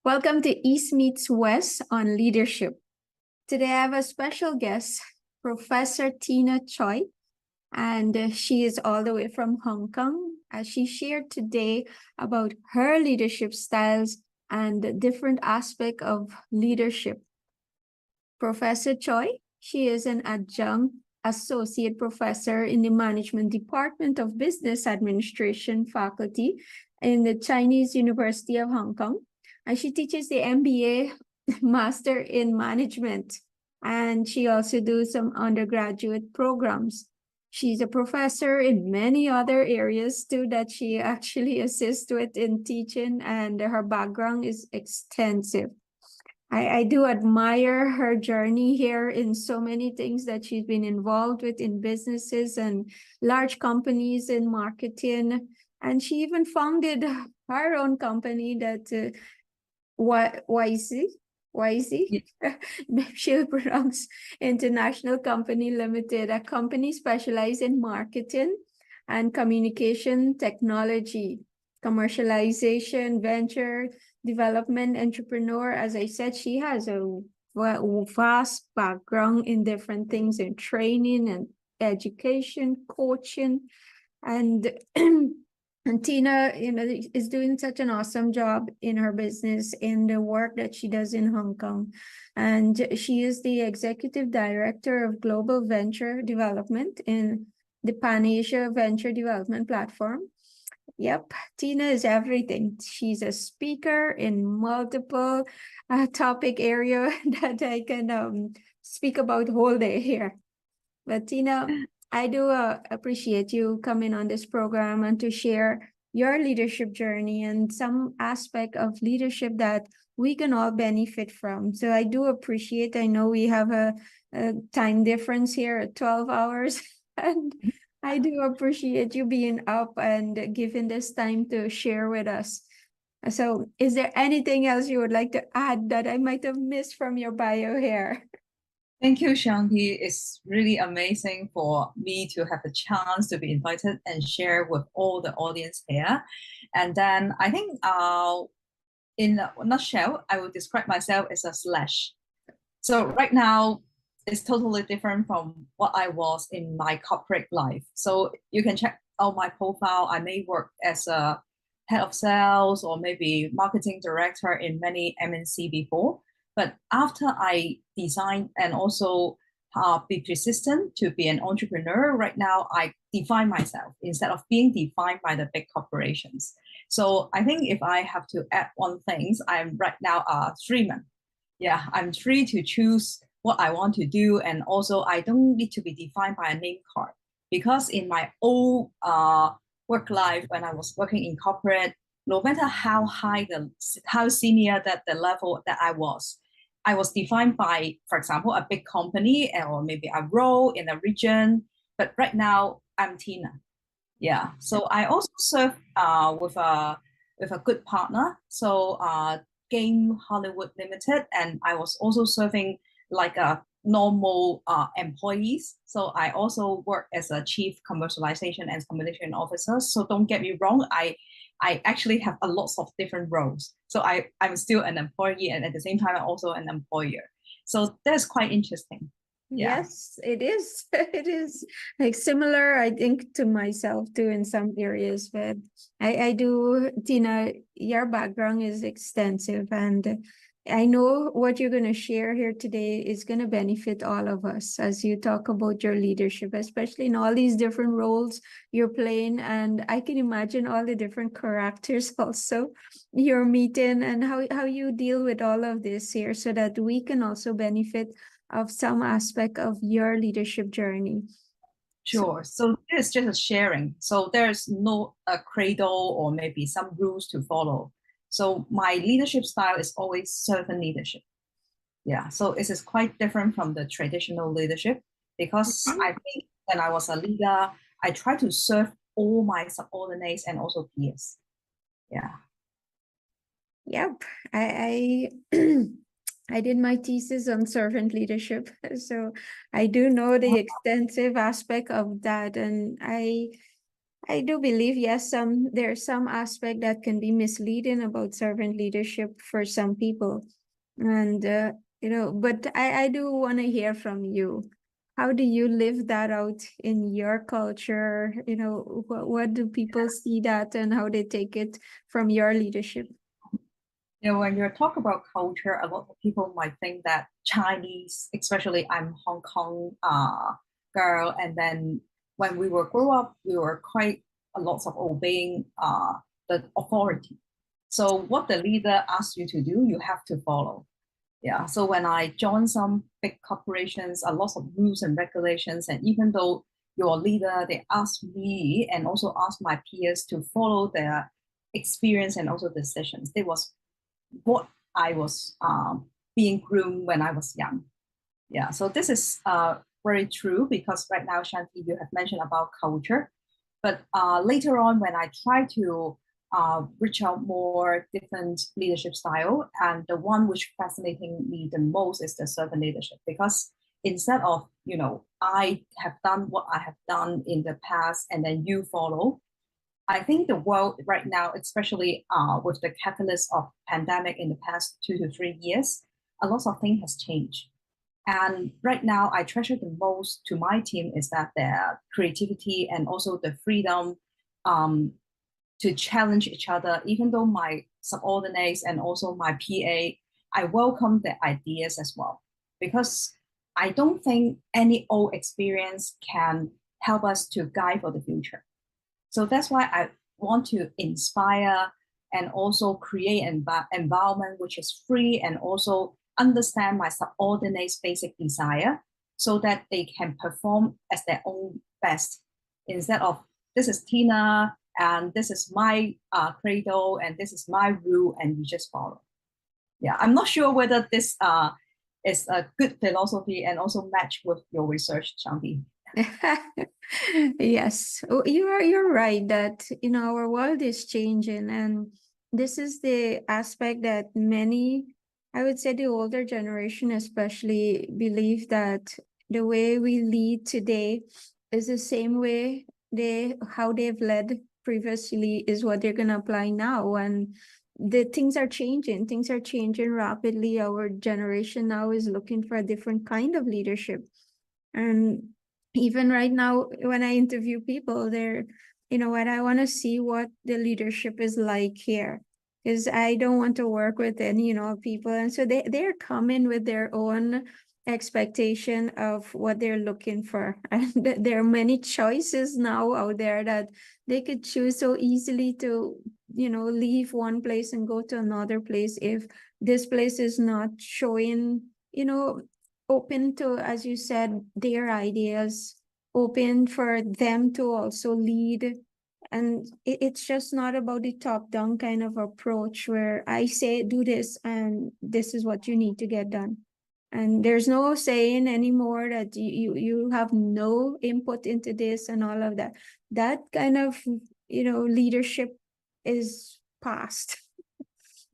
Welcome to East Meets West on leadership. Today I have a special guest, Professor Tina Choi, and she is all the way from Hong Kong. As she shared today about her leadership styles and different aspects of leadership. Professor Choi, she is an adjunct associate professor in the Management Department of Business Administration faculty in the Chinese University of Hong Kong. And she teaches the MBA Master in Management. And she also does some undergraduate programs. She's a professor in many other areas too that she actually assists with in teaching, and her background is extensive. I do admire her journey here in so many things that she's been involved with in businesses and large companies in marketing. And she even founded her own company that YZ, she'll pronounce International Company Limited, a company specialized in marketing and communication technology, commercialization, venture development, entrepreneur. As I said, she has a vast background in different things in training and education, coaching, and and Tina, is doing such an awesome job in her business, in the work that she does in Hong Kong. And she is the executive director of global venture development in the Pan Asia Venture Development Platform. Yep, Tina is everything. She's a speaker in multiple topic area that I can speak about whole day here. But Tina, I do appreciate you coming on this program and to share your leadership journey and some aspect of leadership that we can all benefit from. So I do appreciate, I know we have a time difference here at 12 hours, and I do appreciate you being up and giving this time to share with us. So is there anything else you would like to add that I might have missed from your bio here? Thank you, Shanti. It's really amazing for me to have the chance to be invited and share with all the audience here. And then I think in a nutshell, I will describe myself as a slash. So right now, it's totally different from what I was in my corporate life. So you can check out my profile. I may work as a head of sales or maybe marketing director in many MNC before. But after I designed and also be persistent to be an entrepreneur, right now I define myself instead of being defined by the big corporations. So I think if I have to add one thing, I'm right now a streamer. Yeah, I'm free to choose what I want to do. And also I don't need to be defined by a name card, because in my old work life, when I was working in corporate, no matter how high how senior that the level that I was defined by, for example, a big company or maybe a role in a region. But right now, I'm Tina. Yeah. So I also serve with a good partner. So Game Hollywood Limited, and I was also serving like a normal employees. So I also work as a chief commercialization and communication officer. So don't get me wrong, I actually have a lot of different roles. So I'm still an employee, and at the same time, I'm also an employer. So that's quite interesting. Yeah. Yes, it is. It is like similar, I think, to myself too in some areas. But I do, Tina, your background is extensive, and I know what you're going to share here today is going to benefit all of us as you talk about your leadership, especially in all these different roles you're playing. And I can imagine all the different characters also you're meeting and how you deal with all of this here so that we can also benefit of some aspect of your leadership journey. Sure. So it's just a sharing. So there's no a cradle or maybe some rules to follow. So my leadership style is always servant leadership. Yeah. So it is quite different from the traditional leadership, because I think when I was a leader, I try to serve all my subordinates and also peers. Yeah. Yep. I I did my thesis on servant leadership, so I do know the extensive aspect of that, and I do believe, yes, there's some aspect that can be misleading about servant leadership for some people. And, but I do want to hear from you. How do you live that out in your culture? What do people see that and how they take it from your leadership? When you talk about culture, a lot of people might think that Chinese, especially I'm Hong Kong girl, and then when we were grow up, we were quite a lot of obeying the authority. So what the leader asks you to do, you have to follow. Yeah. So when I joined some big corporations, a lot of rules and regulations, and even though your leader, they ask me and also ask my peers to follow their experience and also decisions. It was what I was being groomed when I was young. Yeah, so this is very true because right now, Shanti, you have mentioned about culture, but later on when I try to reach out more different leadership style, and the one which fascinating me the most is the servant leadership because instead of I have done what I have done in the past and then you follow, I think the world right now, especially with the catalyst of pandemic in the past 2 to 3 years, a lot of things has changed. And right now, I treasure the most to my team is that their creativity and also the freedom um, to challenge each other. Even though my subordinates and also my PA, I welcome their ideas as well because I don't think any old experience can help us to guide for the future. So that's why I want to inspire and also create an environment which is free and also understand my subordinates' basic desire so that they can perform as their own best instead of this is Tina and this is my cradle and this is my rule and you just follow. Yeah, I'm not sure whether this is a good philosophy and also match with your research, Shanti. Yes, you're right that our world is changing, and this is the aspect that many, I would say the older generation especially, believe that the way we lead today is the same way how they've led previously is what they're gonna apply now. And the things are changing. Things are changing rapidly. Our generation now is looking for a different kind of leadership. And even right now, when I interview people, they're, what I want to see what the leadership is like here. Because I don't want to work with any, people. And so they're coming with their own expectation of what they're looking for. And there are many choices now out there that they could choose so easily to, leave one place and go to another place if this place is not showing, open to, as you said, their ideas, open for them to also lead. And it's just not about the top-down kind of approach where I say, do this, and this is what you need to get done. And there's no saying anymore that you have no input into this and all of that. That kind of, leadership is past.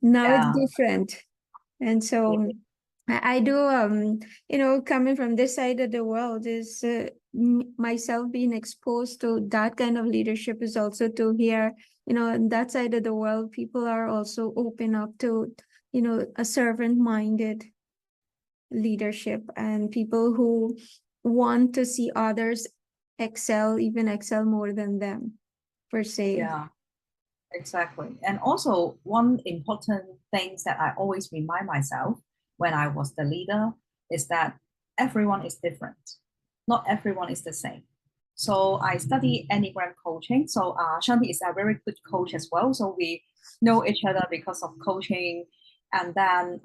Now it's Yeah. different. And so I do, coming from this side of the world is myself being exposed to that kind of leadership is also to hear, in that side of the world, people are also open up to, a servant-minded leadership and people who want to see others even excel more than them, per se. Yeah. Exactly. And also, one important thing that I always remind myself when I was the leader is that everyone is different. Not everyone is the same. So I study Enneagram coaching. So Shanti is a very good coach as well. So we know each other because of coaching. And then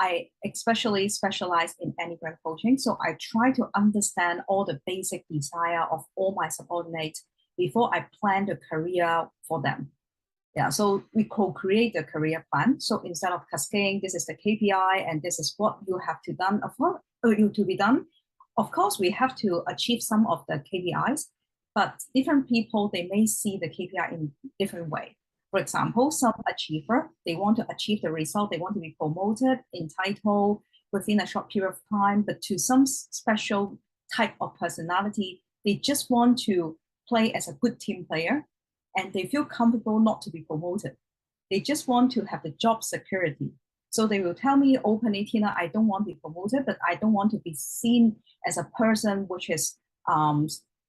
I especially specialize in Enneagram coaching. So I try to understand all the basic desire of all my subordinates before I plan the career for them. Yeah, so we co-create the career plan. So instead of cascading, this is the KPI and this is what you have to done to be done. Of course, we have to achieve some of the KPIs, but different people they may see the KPI in different way. For example, some achiever they want to achieve the result, they want to be promoted, entitled within a short period of time. But to some special type of personality, they just want to play as a good team player, and they feel comfortable not to be promoted. They just want to have the job security. So they will tell me openly, Tina, I don't want to be promoted, but I don't want to be seen as a person which is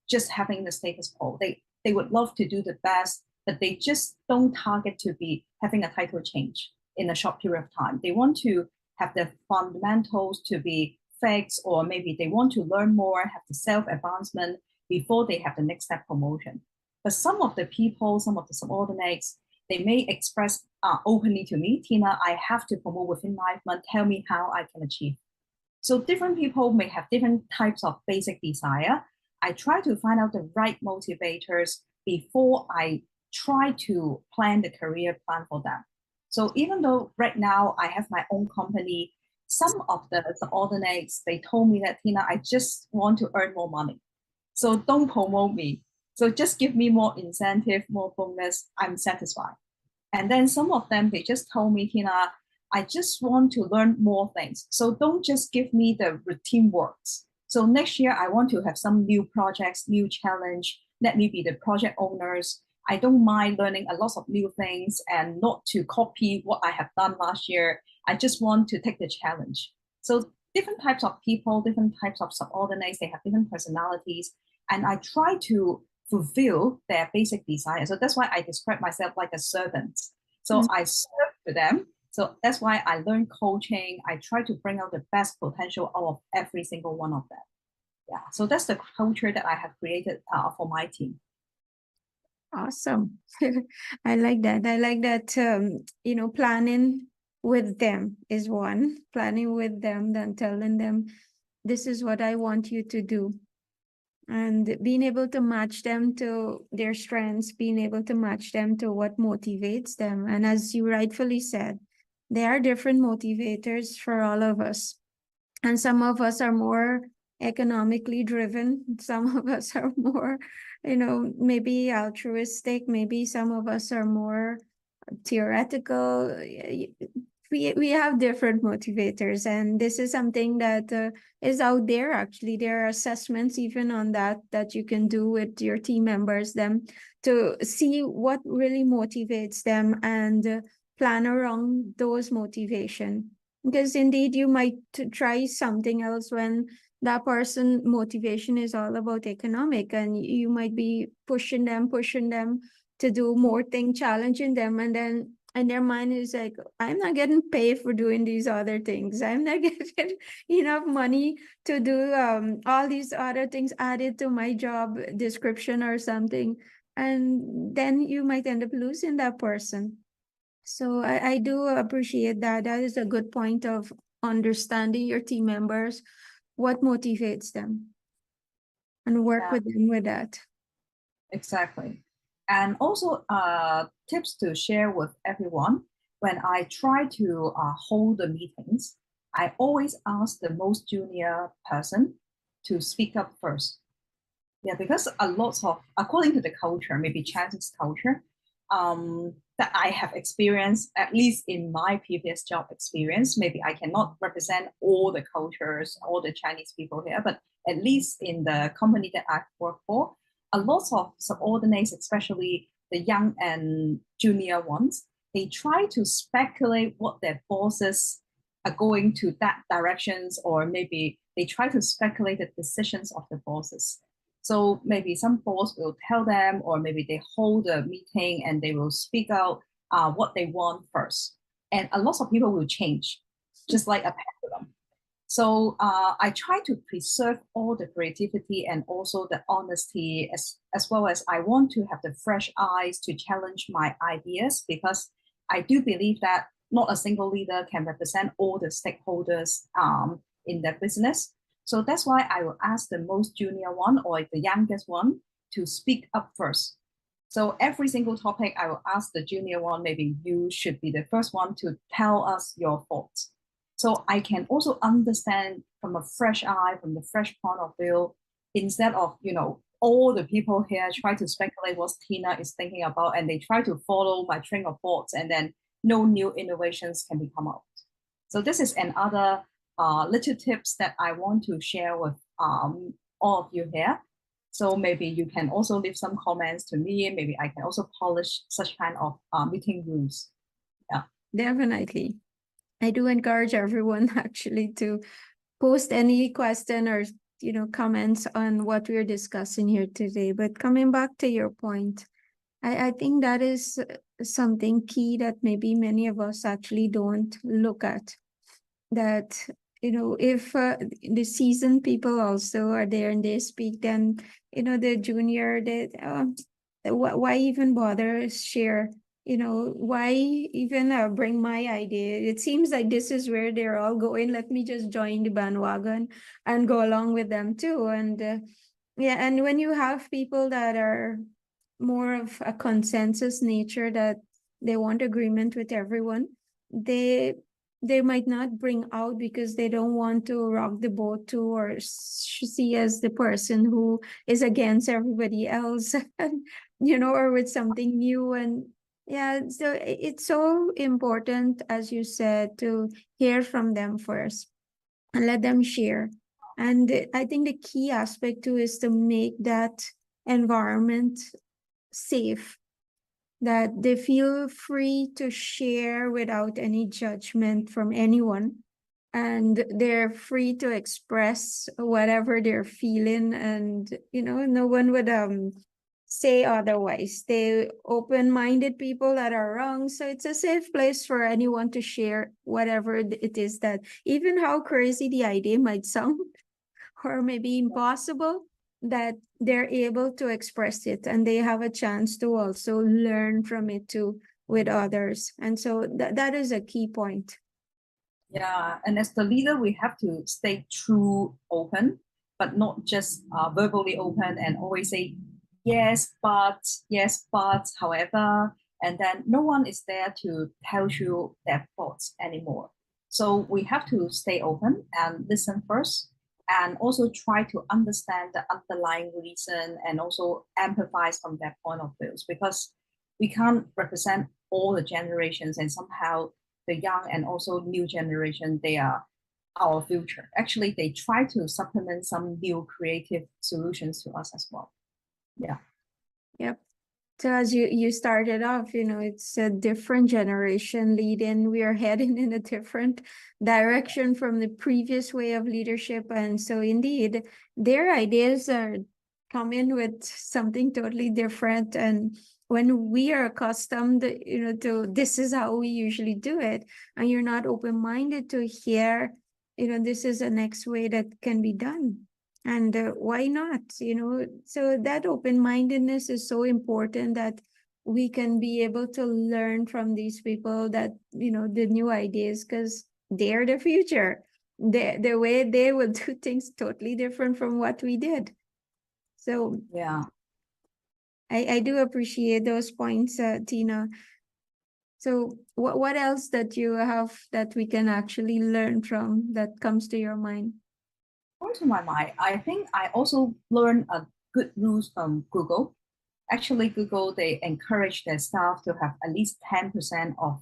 just having the status quo. They would love to do the best, but they just don't target to be having a title change in a short period of time. They want to have the fundamentals to be fixed, or maybe they want to learn more, have the self-advancement before they have the next step promotion. But some of the people, some of the subordinates, they may express openly to me, Tina, I have to promote within 9 months. Tell me how I can achieve. So different people may have different types of basic desire. I try to find out the right motivators before I try to plan the career plan for them. So even though right now I have my own company, some of the subordinates, they told me that, Tina, I just want to earn more money. So don't promote me. So just give me more incentive, more bonus, I'm satisfied. And then some of them, they just told me, Tina, I just want to learn more things. So don't just give me the routine works. So next year, I want to have some new projects, new challenge. Let me be the project owners. I don't mind learning a lot of new things and not to copy what I have done last year. I just want to take the challenge. So different types of people, different types of subordinates, they have different personalities. And I try to fulfill their basic desire. So that's why I describe myself like a servant. So I serve to them. So that's why I learn coaching. I try to bring out the best potential out of every single one of them. Yeah. So that's the culture that I have created for my team. Awesome. I like that. I like that, planning with them is one, planning with them, then telling them, this is what I want you to do. And being able to match them to their strengths, being able to match them to what motivates them. And as you rightfully said, there are different motivators for all of us. And some of us are more economically driven. Some of us are more, maybe altruistic. Maybe some of us are more theoretical. We have different motivators, and this is something that is out there. Actually, there are assessments even on that you can do with your team members, them to see what really motivates them and plan around those motivation. Because indeed, you might try something else when that person motivation is all about economic, and you might be pushing them to do more things, challenging them, and then and their mind is like, I'm not getting paid for doing these other things. I'm not getting enough money to do all these other things added to my job description or something. And then you might end up losing that person. So I do appreciate that. That is a good point of understanding your team members, what motivates them, and work with them with that. Exactly. And also tips to share with everyone. When I try to hold the meetings, I always ask the most junior person to speak up first. Yeah, because a lot of, according to the culture, maybe Chinese culture, that I have experienced, at least in my previous job experience, maybe I cannot represent all the cultures, all the Chinese people here, but at least in the company that I've worked for, a lot of subordinates, especially the young and junior ones, they try to speculate what their bosses are going to that directions, or maybe they try to speculate the decisions of the bosses. So maybe some boss will tell them, or maybe they hold a meeting and they will speak out what they want first. And a lot of people will change, just like a pendulum. So I try to preserve all the creativity and also the honesty, as well as I want to have the fresh eyes to challenge my ideas, because I do believe that not a single leader can represent all the stakeholders in their business. So that's why I will ask the most junior one or the youngest one to speak up first. So every single topic, I will ask the junior one, maybe you should be the first one to tell us your thoughts. So I can also understand from a fresh eye, from the fresh point of view, instead of, all the people here try to speculate what Tina is thinking about, and they try to follow my train of thoughts, and then no new innovations can become out. So this is another little tips that I want to share with all of you here. So maybe you can also leave some comments to me. Maybe I can also polish such kind of meeting rooms. Yeah. Definitely. I do encourage everyone actually to post any question or comments on what we're discussing here today. But coming back to your point, I think that is something key that maybe many of us actually don't look at. That, if the seasoned people also are there and they speak, then, the junior, why even bother share? Why even bring my idea? It seems like this is where they're all going. Let me just join the bandwagon and go along with them too. And yeah, and when you have people that are more of a consensus nature, that they want agreement with everyone, they might not bring out because they don't want to rock the boat too, or see as the person who is against everybody else, or with something new. And yeah, so it's so important, as you said, to hear from them first and let them share. And I think the key aspect too is to make that environment safe, that they feel free to share without any judgment from anyone, and they're free to express whatever they're feeling, and no one would say otherwise. They open-minded people that are wrong, so it's a safe place for anyone to share whatever it is, that even how crazy the idea might sound or maybe impossible, that they're able to express it and they have a chance to also learn from it too with others. And so that is a key point. Yeah, and as the leader, we have to stay true open, but not just verbally open and always say yes, but, however, and then no one is there to tell you their thoughts anymore. So we have to stay open and listen first, and also try to understand the underlying reason and also empathize from their point of views, because we can't represent all the generations, and somehow the young and also new generation, they are our future. Actually, they try to supplement some new creative solutions to us as well. Yeah. Yep. So as you started off, it's a different generation leading. We are heading in a different direction from the previous way of leadership. And so indeed, their ideas are coming with something totally different. And when we are accustomed, to this is how we usually do it, and you're not open-minded to hear, this is the next way that can be done. And why not? So that open-mindedness is so important, that we can be able to learn from these people, that, the new ideas, because they're the future. The way they will do things totally different from what we did. So Yeah. I do appreciate those points, Tina. So what else that you have that we can actually learn from, that comes to your mind? To my mind, I think I also learned a good rules from Google. Actually, Google, they encourage their staff to have at least 10% of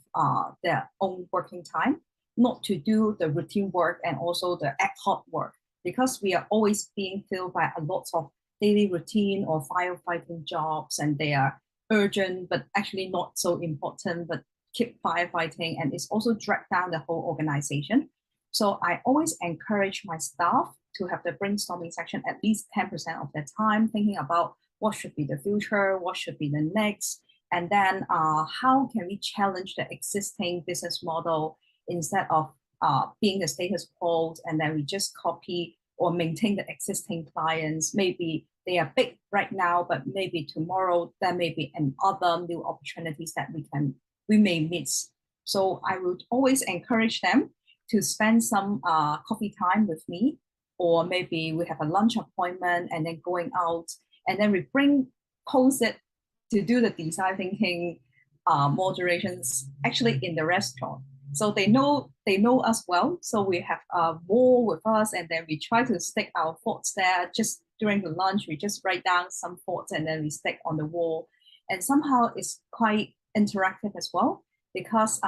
their own working time, not to do the routine work and also the ad hoc work, because we are always being filled by a lot of daily routine or firefighting jobs, and they are urgent but actually not so important, but keep firefighting, and it's also dragged down the whole organization. So I always encourage my staff to have the brainstorming section at least 10% of their time, thinking about what should be the future, what should be the next, and then how can we challenge the existing business model instead of being the status quo, and then we just copy or maintain the existing clients. Maybe they are big right now, but maybe tomorrow there may be other new opportunities that we may miss. So I would always encourage them to spend some coffee time with me, or maybe we have a lunch appointment and then going out, and then we post it to do the design thinking moderations actually in the restaurant. So they know us well. So we have a wall with us, and then we try to stick our thoughts there. Just during the lunch, we just write down some thoughts and then we stick on the wall. And somehow it's quite interactive as well, because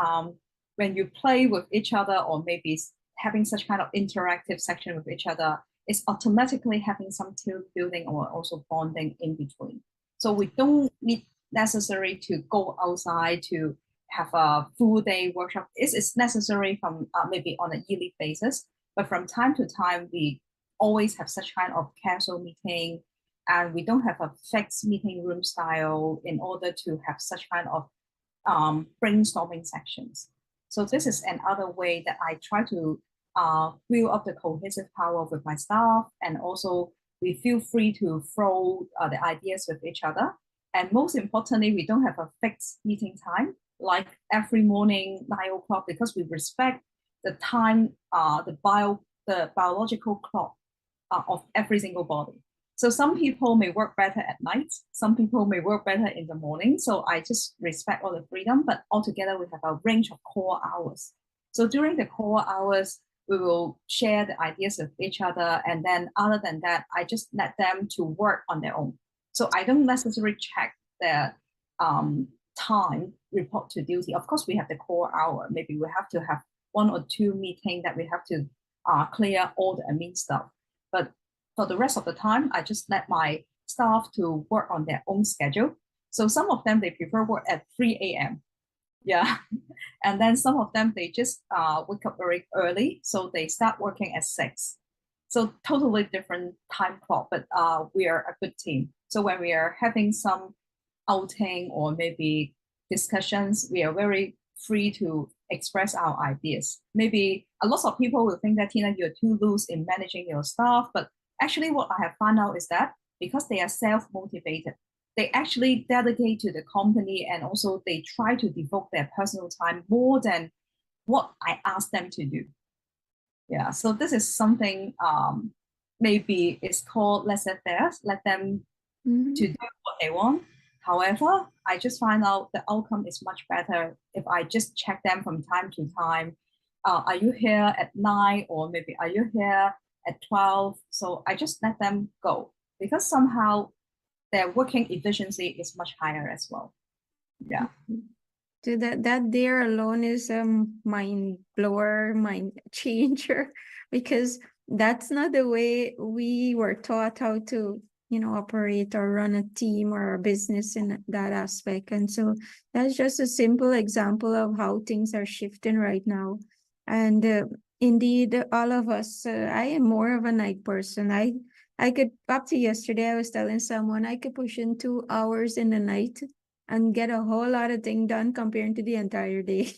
when you play with each other, or maybe having such kind of interactive section with each other, it's automatically having some team building or also bonding in between. So we don't need necessary to go outside to have a full day workshop. It's necessary from maybe on a yearly basis, but from time to time, we always have such kind of casual meeting, and we don't have a fixed meeting room style in order to have such kind of brainstorming sections. So this is another way that I try to build up the cohesive power with my staff, and also we feel free to throw the ideas with each other. And most importantly, we don't have a fixed meeting time, like every morning, 9 o'clock, because we respect the time, the biological clock of every single body. So some people may work better at night, some people may work better in the morning. So I just respect all the freedom, but altogether we have a range of core hours. So during the core hours, we will share the ideas with each other. And then other than that, I just let them to work on their own. So I don't necessarily check their time report to duty. Of course, we have the core hour. Maybe we have to have 1 or 2 meetings that we have to clear all the admin stuff. But for the rest of the time, I just let my staff to work on their own schedule. So some of them, they prefer work at 3 a.m. Yeah. And then some of them, they just wake up very early. So they start working at 6. So totally different time clock, but we are a good team. So when we are having some outing or maybe discussions, we are very free to express our ideas. Maybe a lot of people will think that, Tina, you're too loose in managing your staff, but actually what I have found out is that because they are self-motivated, they actually dedicate to the company, and also they try to devote their personal time more than what I ask them to do. Yeah, so this is something maybe it's called laissez-faire, let them to do what they want. However, I just find out the outcome is much better if I just check them from time to time. Are you here at 9, or maybe are you here at 12? So I just let them go, because somehow their working efficiency is much higher as well. Yeah. So that there alone is a mind blower, mind changer, because that's not the way we were taught how to, operate or run a team or a business in that aspect. And so that's just a simple example of how things are shifting right now. And indeed, all of us, I am more of a night person. I could, up to yesterday, I was telling someone I could push in 2 hours in the night and get a whole lot of things done compared to the entire day.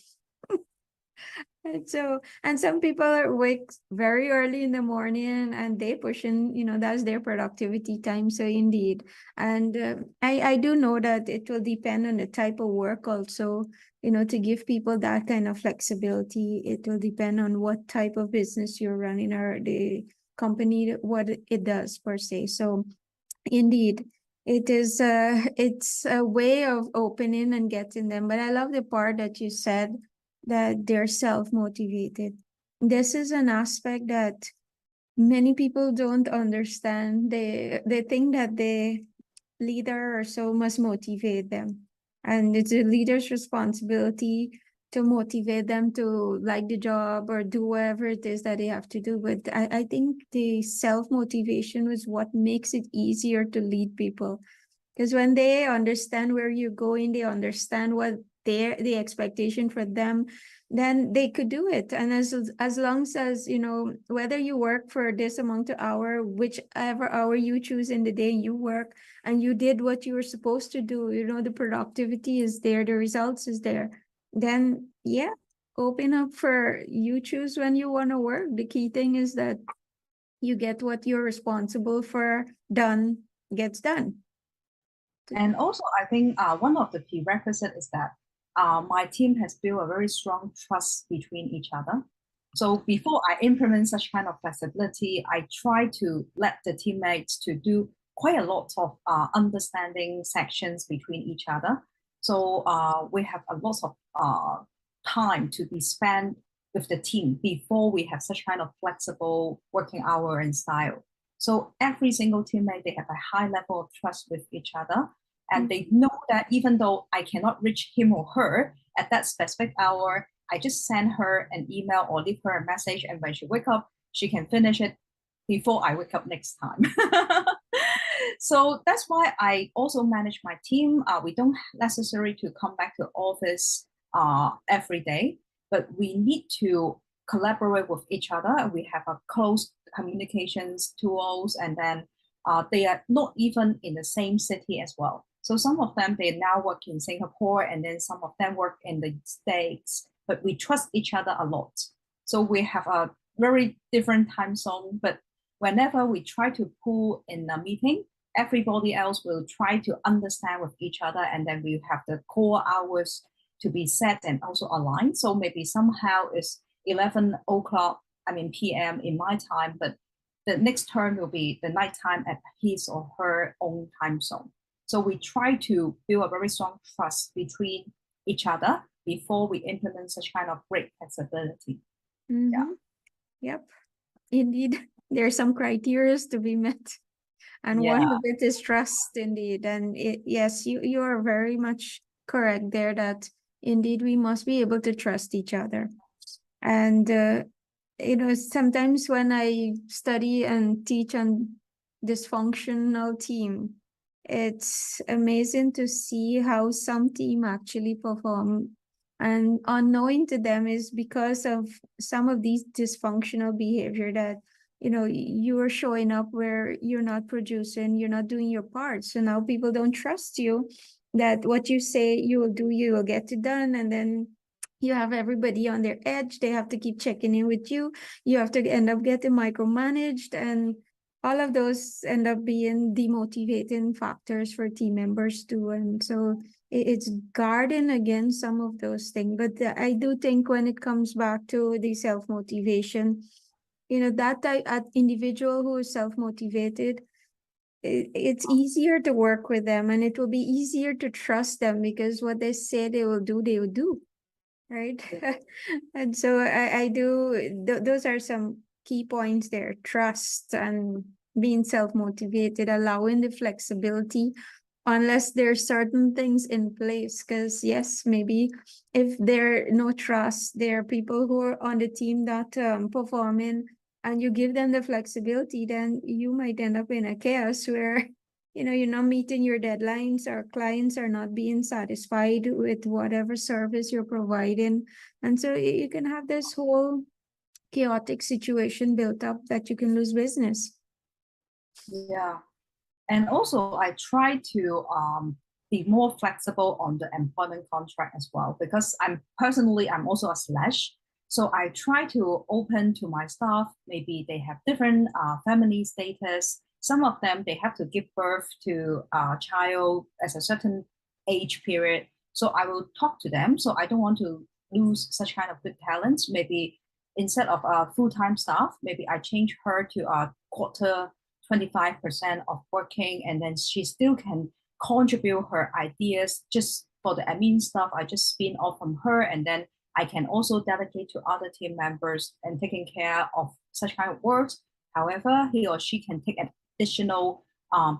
And some people are awake very early in the morning and they push in, that's their productivity time. So indeed, and I do know that it will depend on the type of work also, to give people that kind of flexibility. It will depend on what type of business you're running or the company, what it does per se. So indeed, it's a way of opening and getting them. But I love the part that you said that they're self-motivated. This is an aspect that many people don't understand. They think that the leader or so must motivate them. And it's a leader's responsibility to motivate them to like the job or do whatever it is that they have to do. But I think the self-motivation is what makes it easier to lead people. Because when they understand where you're going, they understand what the expectation for them, then they could do it. And as long as, whether you work for this amount of hour, whichever hour you choose in the day, you work and you did what you were supposed to do, the productivity is there, the results is there, then yeah, open up for you choose when you want to work. The key thing is that you get what you're responsible for done, gets done. And also, I think one of the prerequisites is that my team has built a very strong trust between each other. So before I implement such kind of flexibility, I try to let the teammates to do quite a lot of understanding sections between each other. So we have a lot of time to be spent with the team before we have such kind of flexible working hour and style. So every single teammate, they have a high level of trust with each other. And they know that even though I cannot reach him or her at that specific hour, I just send her an email or leave her a message. And when she wake up, she can finish it before I wake up next time. So that's why I also manage my team. We don't necessarily to come back to office every day, but we need to collaborate with each other. We have a close communications tools, and then they are not even in the same city as well. So some of them, they now work in Singapore, and then some of them work in the States, but we trust each other a lot. So we have a very different time zone, but whenever we try to pull in a meeting, everybody else will try to understand with each other, and then we have the core hours to be set and also aligned. So maybe somehow it's 11 o'clock, PM in my time, but the next turn will be the nighttime at his or her own time zone. So we try to build a very strong trust between each other before we implement such kind of great flexibility. Yeah. Yep. Indeed, there are some criteria to be met. And one of it is trust, indeed. And yes, you are very much correct there that indeed we must be able to trust each other. And, sometimes when I study and teach on dysfunctional team, it's amazing to see how some team actually perform. And unknowing to them is because of some of these dysfunctional behavior that you are showing up where you're not producing, you're not doing your part. So now people don't trust you that what you say you will do, you will get it done. And then you have everybody on their edge. They have to keep checking in with you. You have to end up getting micromanaged, and all of those end up being demotivating factors for team members too. And so it's guarding against some of those things. But I do think when it comes back to the self-motivation, that individual who is self-motivated, it's easier to work with them, and it will be easier to trust them because what they say they will do, right? And so I do, those are some key points there: trust and being self-motivated, allowing the flexibility unless there's certain things in place. Because yes, maybe if there no trust, there are people who are on the team that performing, and you give them the flexibility, then you might end up in a chaos where you're not meeting your deadlines, or clients are not being satisfied with whatever service you're providing. And so you can have this whole chaotic situation built up that you can lose business. Yeah. And also, I try to be more flexible on the employment contract as well, because I'm also a slash. So I try to open to my staff. Maybe they have different family status. Some of them, they have to give birth to a child at a certain age period. So I will talk to them. So I don't want to lose such kind of good talents. Maybe instead of a full-time staff, maybe I change her to a quarter 25% of working, and then she still can contribute her ideas. Just for the admin stuff, I just spin off from her, and then I can also delegate to other team members and taking care of such kind of works. However, he or she can take an additional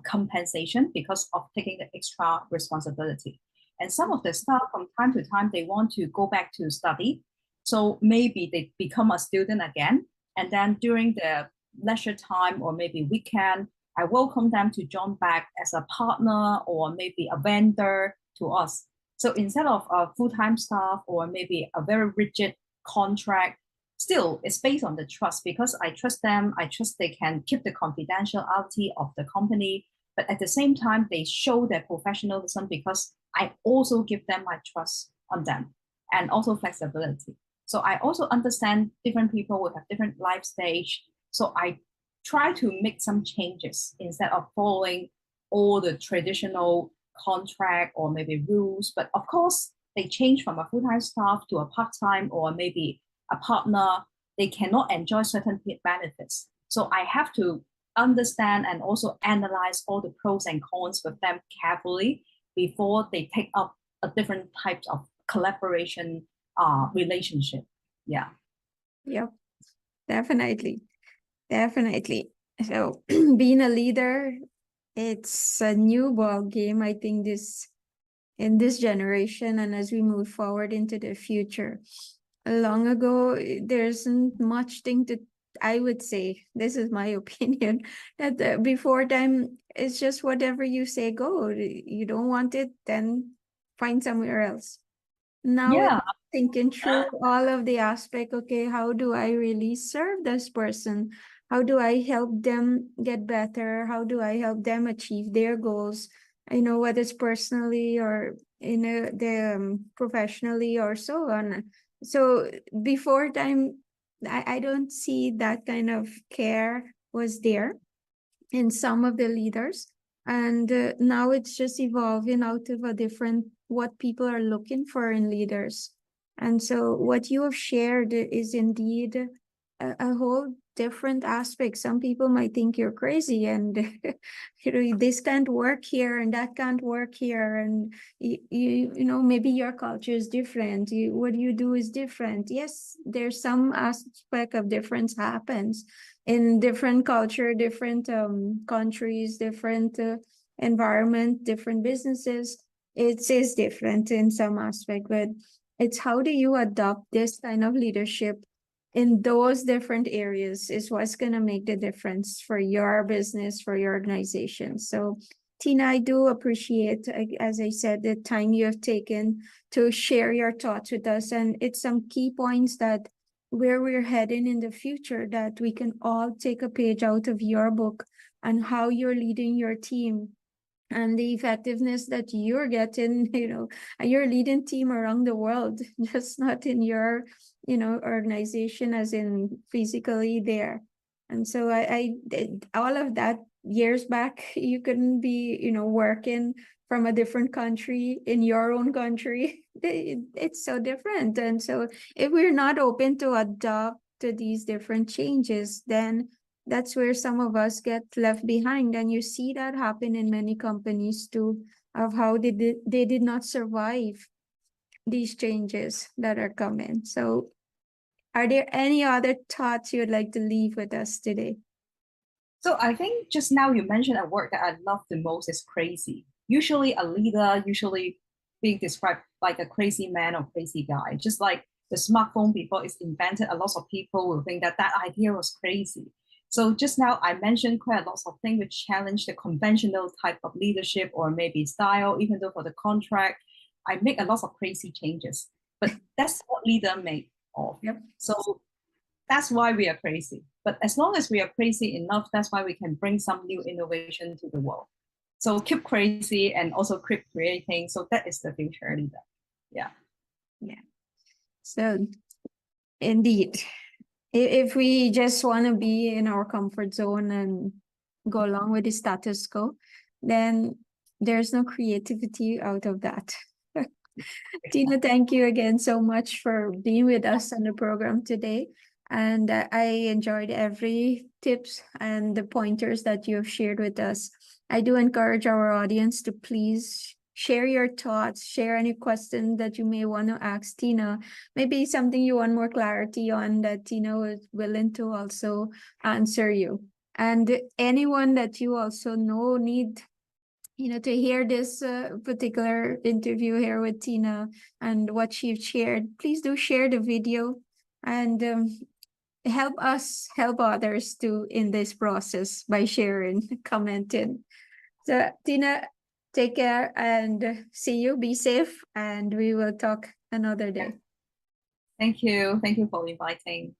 compensation because of taking the extra responsibility. And some of the staff from time to time, they want to go back to study. So maybe they become a student again. And then during the leisure time or maybe weekend, I welcome them to join back as a partner or maybe a vendor to us. So instead of a full-time staff or maybe a very rigid contract, still it's based on the trust, because I trust them. I trust they can keep the confidentiality of the company, but at the same time, they show their professionalism because I also give them my trust on them and also flexibility. So I also understand different people will have different life stage. So I try to make some changes instead of following all the traditional contract or maybe rules. But of course, they change from a full-time staff to a part-time or maybe a partner. They cannot enjoy certain benefits. So I have to understand and also analyze all the pros and cons with them carefully before they take up a different types of collaboration relationship. Yeah. Yep, definitely. Definitely. So being a leader, it's a new ball game, I think, in this generation, and as we move forward into the future. Long ago, there isn't much thing to I would say, this is my opinion, that before time, it's just whatever you say, go. You don't want it, then find somewhere else. Now Yeah. it's thinking through all of the aspect, okay, how do I really serve this person? How do I help them get better? How do I help them achieve their goals? Whether it's personally or professionally or so on. So before time, I don't see that kind of care was there in some of the leaders. And now it's just evolving out of a different, what people are looking for in leaders. And so what you have shared is indeed a whole different aspect. Some people might think you're crazy and this can't work here and that can't work here. And maybe your culture is different. What you do is different. Yes, there's some aspect of difference happens in different culture, different countries, different environment, different businesses. It is different in some aspect, but it's how do you adopt this kind of leadership in those different areas is what's going to make the difference for your business, for your organization. So Tina, I do appreciate, as I said, the time you have taken to share your thoughts with us. And it's some key points that where we're heading in the future that we can all take a page out of your book and how you're leading your team and the effectiveness that you're getting, and you're leading team around the world, just not in your, organization as in physically there. And so I did all of that years back. You couldn't be, working from a different country in your own country. It's so different. And so if we're not open to adopt to these different changes, then that's where some of us get left behind. And you see that happen in many companies too, of how they did not survive these changes that are coming. So are there any other thoughts you'd like to leave with us today? So I think just now you mentioned a word that I love the most is crazy. Usually a leader usually being described like a crazy man or crazy guy. Just like the smartphone before it's invented, a lot of people will think that that idea was crazy. So just now I mentioned quite a lot of things which challenge the conventional type of leadership or maybe style, even though for the contract, I make a lot of crazy changes. But that's what leader made of. Yep. So that's why we are crazy. But as long as we are crazy enough, that's why we can bring some new innovation to the world. So keep crazy and also keep creating. So that is the future leader. Yeah. Yeah. So indeed, if we just want to be in our comfort zone and go along with the status quo, then there's no creativity out of that. Tina, thank you again so much for being with us on the program today. And I enjoyed every tips and the pointers that you have shared with us. I do encourage our audience to please share your thoughts, share any question that you may want to ask Tina. Maybe something you want more clarity on that Tina was willing to also answer you. And anyone that you also know need to hear this particular interview here with Tina and what she shared, please do share the video and help us help others too in this process by sharing, commenting. So Tina, take care and see you. Be safe, and we will talk another day. Thank you. Thank you for inviting.